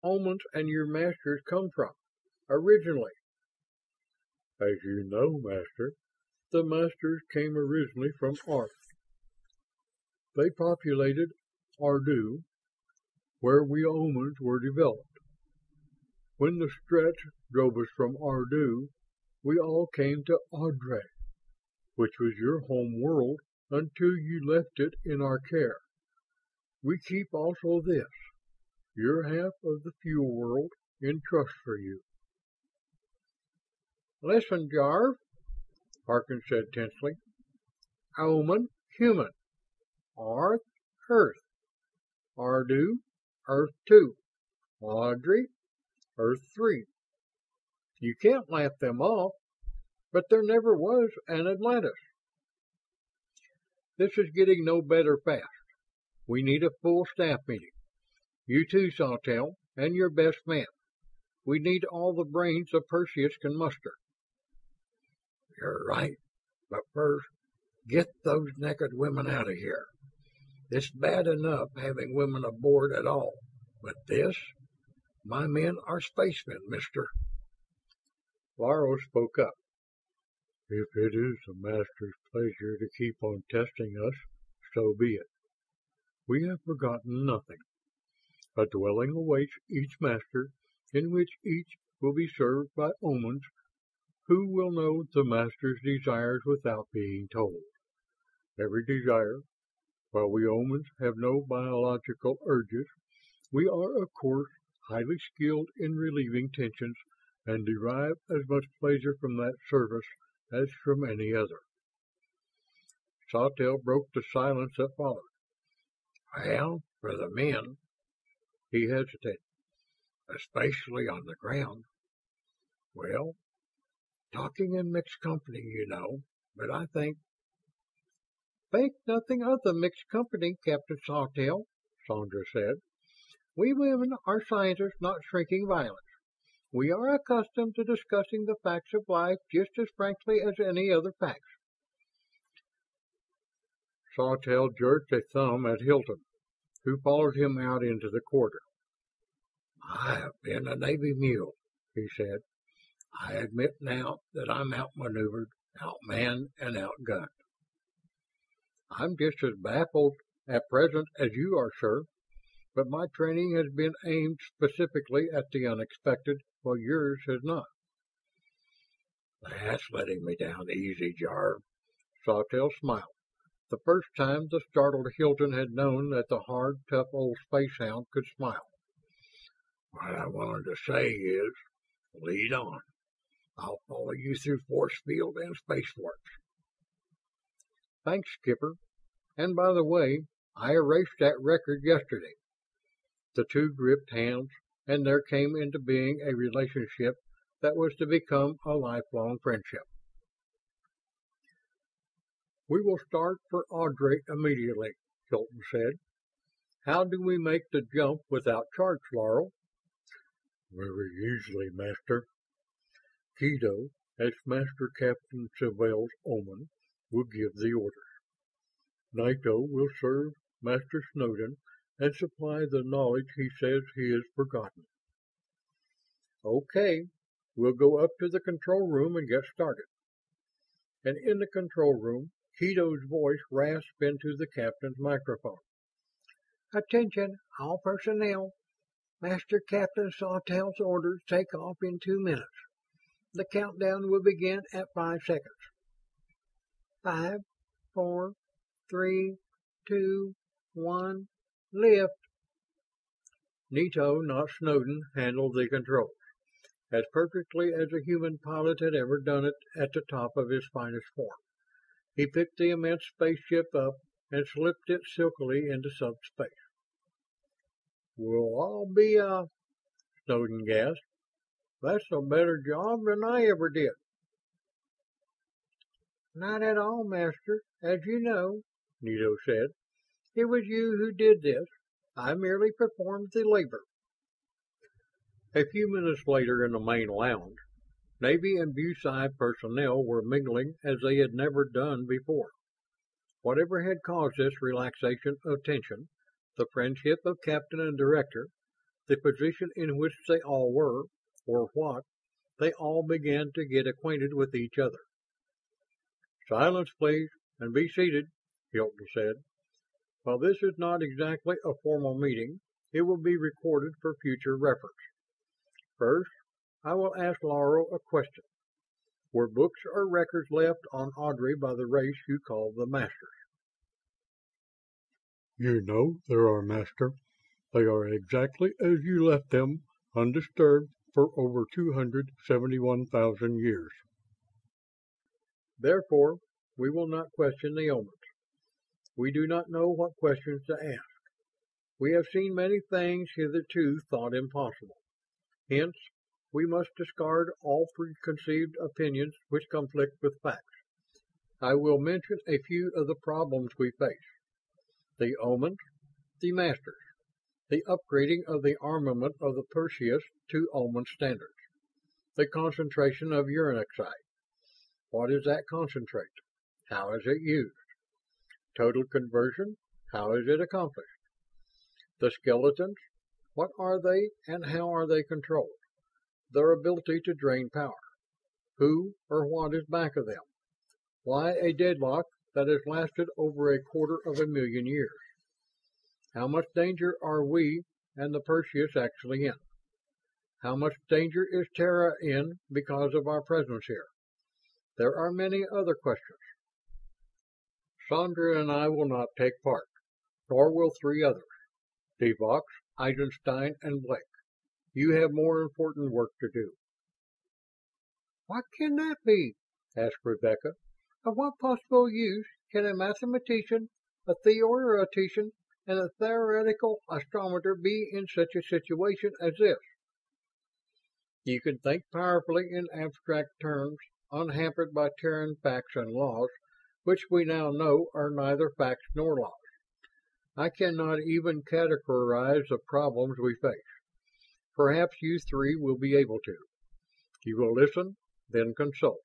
Omens and your masters come from, originally? As you know, Master, the masters came originally from Arth. They populated Ardu, where we Omens were developed. When the Stretch drove us from Ardu, we all came to Ardre, which was your home world until you left it in our care. We keep also this, your half of the fuel world, in trust for you. Listen, Jarv, Harkin said tensely. Omen, human. Arth, Earth. Ardu, Earth 2. Audrey, Earth 3. You can't laugh them off, but there never was an Atlantis. This is getting no better fast. We need a full staff meeting. You too, Sawtelle, and your best man. We need all the brains the Perseus can muster. You're right, but first, get those naked women out of here. It's bad enough having women aboard at all, but this? My men are spacemen, mister. Laro spoke up. If it is the Master's pleasure to keep on testing us, so be it. We have forgotten nothing. A dwelling awaits each Master, in which each will be served by Omens who will know the Master's desires without being told. Every desire, while we Omens have no biological urges, we are, of course, highly skilled in relieving tensions and derive as much pleasure from that service as from any other. Sawtelle broke the silence that followed. Well, for the men, he hesitated, especially on the ground. Well, talking in mixed company, you know, but I think... Think nothing of the mixed company, Captain Sawtelle, Sandra said. We women are scientists, not shrinking violence. We are accustomed to discussing the facts of life just as frankly as any other facts. Sawtelle jerked a thumb at Hilton, who followed him out into the quarter. I have been a Navy mule, he said. I admit now that I'm outmaneuvered, outmanned, and outgunned. I'm just as baffled at present as you are, sir, but my training has been aimed specifically at the unexpected, while yours has not. That's letting me down easy, Jarv. Sawtelle smiled. The first time the startled Hilton had known that the hard, tough old space hound could smile. What I wanted to say is, lead on. I'll follow you through force field and space force. Thanks, Skipper. And by the way, I erased that record yesterday. The two gripped hands, and there came into being a relationship that was to become a lifelong friendship. We will start for Audrey immediately, Hilton said. How do we make the jump without charge, Laurel? Very easily, Master. Kido, as Master Captain Sylvell's Omen, will give the orders. Naito will serve Master Snowden and supply the knowledge he says he has forgotten. Okay, we'll go up to the control room and get started. And in the control room, Kido's voice rasped into the captain's microphone. Attention, all personnel. Master Captain Sawtelle's orders take off in 2 minutes. The countdown will begin at 5 seconds. 5, 4, 3, 2, 1, lift. Nito, not Snowden, handled the controls, as perfectly as a human pilot had ever done it at the top of his finest form. He picked the immense spaceship up and slipped it silkily into subspace. We'll all be, Snowden gasped. That's a better job than I ever did. Not at all, Master. As you know, Nito said, it was you who did this. I merely performed the labor. A few minutes later in the main lounge, Navy and Buside personnel were mingling as they had never done before. Whatever had caused this relaxation of tension, the friendship of captain and director, the position in which they all were, or what, they all began to get acquainted with each other. "Silence, please, and be seated," Hilton said. "While this is not exactly a formal meeting, it will be recorded for future reference. First, I will ask Laurel a question. Were books or records left on Audrey by the race you call the Masters?" "You know there are, Master. They are exactly as you left them, undisturbed for over 271,000 years." "Therefore, we will not question the omens. We do not know what questions to ask. We have seen many things hitherto thought impossible. Hence, we must discard all preconceived opinions which conflict with facts. I will mention a few of the problems we face. The omens, the Masters, the upgrading of the armament of the Perseus to omen standards, the concentration of uranexite. What is that concentrate? How is it used? Total conversion, how is it accomplished? The skeletons, what are they and how are they controlled? Their ability to drain power. Who or what is back of them? Why a deadlock that has lasted over 250,000 years? How much danger are we and the Perseus actually in? How much danger is Terra in because of our presence here? There are many other questions. Sandra and I will not take part, nor will 3 others. Devox, Eisenstein, and Blake. You have more important work to do." "What can that be?" asked Rebecca. "Of what possible use can a mathematician, a theoretician, and a theoretical astronomer be in such a situation as this?" "You can think powerfully in abstract terms, unhampered by Terran facts and laws, which we now know are neither facts nor laws. I cannot even categorize the problems we face. Perhaps you 3 will be able to. You will listen, then consult.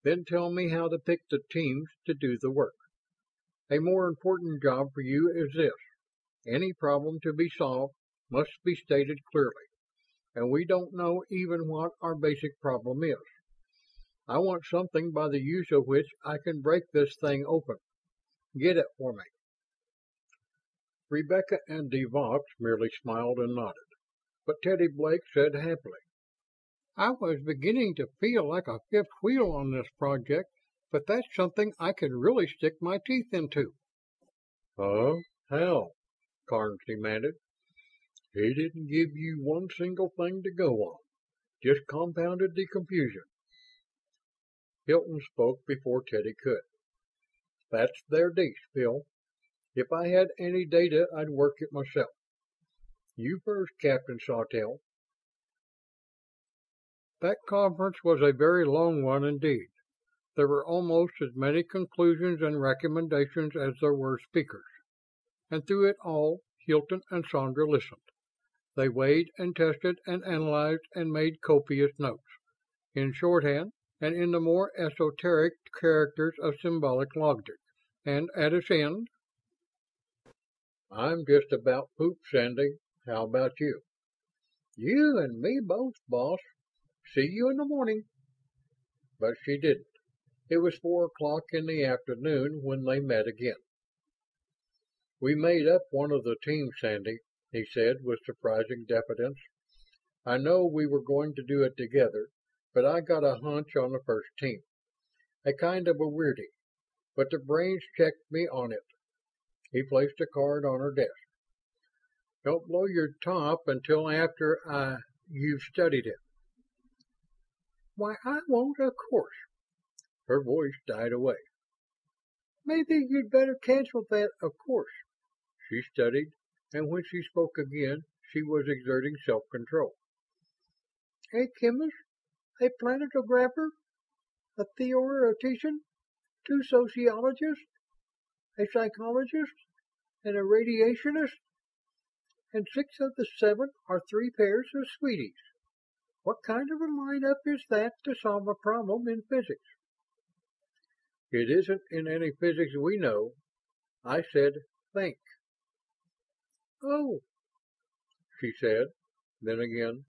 Then tell me how to pick the teams to do the work. A more important job for you is this. Any problem to be solved must be stated clearly, and we don't know even what our basic problem is. I want something by the use of which I can break this thing open. Get it for me." Rebecca and Devox merely smiled and nodded, but Teddy Blake said happily, "I was beginning to feel like a fifth wheel on this project, but that's something I could really stick my teeth into." "Huh? How?" Carnes demanded. "He didn't give you one single thing to go on, just compounded the confusion." Hilton spoke before Teddy could. "That's their dish, Phil. If I had any data, I'd work it myself. You first, Captain Sawtelle." That conference was a very long one indeed. There were almost as many conclusions and recommendations as there were speakers. And through it all, Hilton and Sandra listened. They weighed and tested and analyzed and made copious notes, in shorthand and in the more esoteric characters of symbolic logic. And at its end, "I'm just about pooped, Sandy. How about you?" "You and me both, boss. See you in the morning." But she didn't. It was 4 o'clock in the afternoon when they met again. "We made up one of the teams, Sandy," he said with surprising diffidence. "I know we were going to do it together, but I got a hunch on the first team. A kind of a weirdie, but the brains checked me on it." He placed a card on her desk. "Don't blow your top until after you've studied it." "Why, I won't, of course." Her voice died away. "Maybe you'd better cancel that 'of course.'" She studied, and when she spoke again, she was exerting self-control. "A chemist, a planetographer, a theoretician, 2 sociologists, a psychologist, and a radiationist, and 6 of the 7 are 3 pairs of sweeties. What kind of a lineup is that to solve a problem in physics?" "It isn't in any physics we know. I said think." "Oh," she said, Then again,